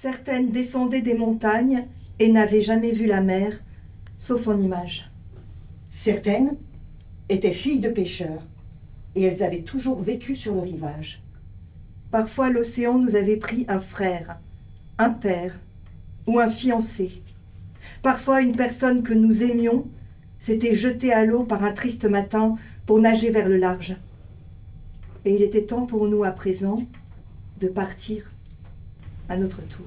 Certaines descendaient des montagnes et n'avaient jamais vu la mer, sauf en image. Certaines étaient filles de pêcheurs et elles avaient toujours vécu sur le rivage. Parfois, l'océan nous avait pris un frère, un père ou un fiancé. Parfois, une personne que nous aimions s'était jetée à l'eau par un triste matin pour nager vers le large. Et il était temps pour nous, à présent, de partir à notre tour.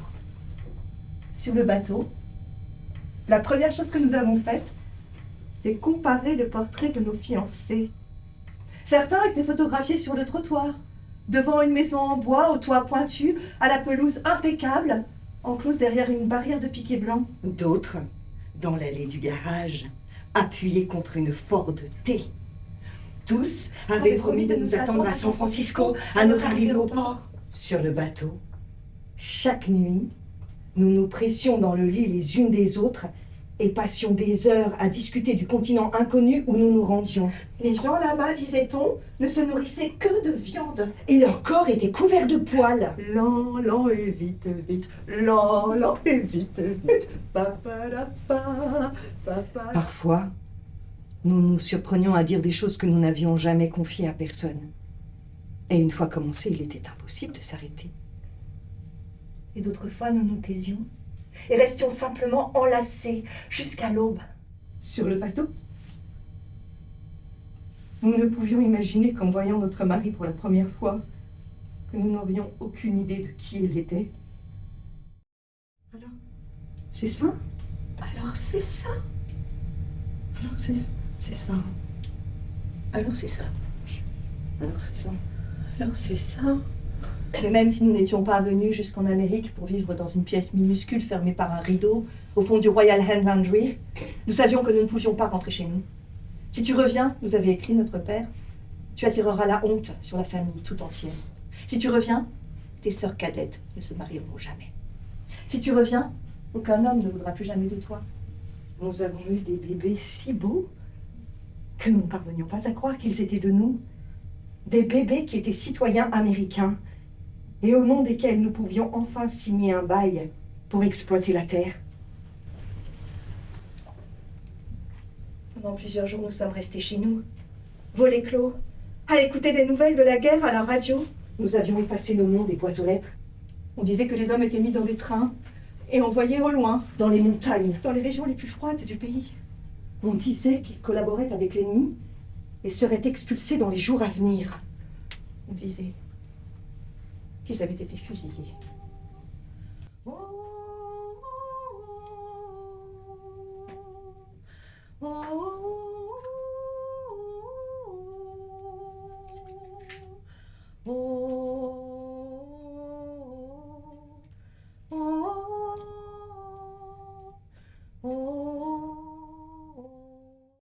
Sur le bateau, la première chose que nous avons faite, c'est comparer le portrait de nos fiancés. Certains étaient photographiés sur le trottoir, devant une maison en bois au toit pointu, à la pelouse impeccable, enclose derrière une barrière de piquet blanc. D'autres, dans l'allée du garage, appuyés contre une Ford T. Tous avaient promis de nous attendre à San Francisco, à notre arrivée au port. Sur le bateau, chaque nuit, nous nous pressions dans le lit les unes des autres et passions des heures à discuter du continent inconnu où nous nous rendions. Les gens là-bas, disait-on, ne se nourrissaient que de viande. Et leur corps était couvert de poils. Lent, lent et vite, vite. Lent, lent et vite, vite. Parfois, nous nous surprenions à dire des choses que nous n'avions jamais confiées à personne. Et une fois commencé, il était impossible de s'arrêter. Et d'autres fois, nous nous taisions et restions simplement enlacés jusqu'à l'aube. Sur le bateau, nous ne pouvions imaginer qu'en voyant notre mari pour la première fois, que nous n'aurions aucune idée de qui il était. Alors, c'est ça? Alors c'est ça. Alors c'est ça. Alors c'est ça. Alors c'est ça. Alors c'est ça. Mais même si nous n'étions pas venus jusqu'en Amérique pour vivre dans une pièce minuscule fermée par un rideau, au fond du Royal Hand Laundry, nous savions que nous ne pouvions pas rentrer chez nous. Si tu reviens, nous avait écrit notre père, tu attireras la honte sur la famille tout entière. Si tu reviens, tes sœurs cadettes ne se marieront jamais. Si tu reviens, aucun homme ne voudra plus jamais de toi. Nous avons eu des bébés si beaux que nous ne parvenions pas à croire qu'ils étaient de nous. Des bébés qui étaient citoyens américains et au nom desquels nous pouvions enfin signer un bail pour exploiter la terre. Pendant plusieurs jours, nous sommes restés chez nous, volets clos, à écouter des nouvelles de la guerre à la radio. Nous avions effacé nos noms des boîtes aux lettres. On disait que les hommes étaient mis dans des trains et on voyait au loin, dans les montagnes, dans les régions les plus froides du pays. On disait qu'ils collaboraient avec l'ennemi et seraient expulsés dans les jours à venir. On disait qu'ils avaient été fusillés. Oh.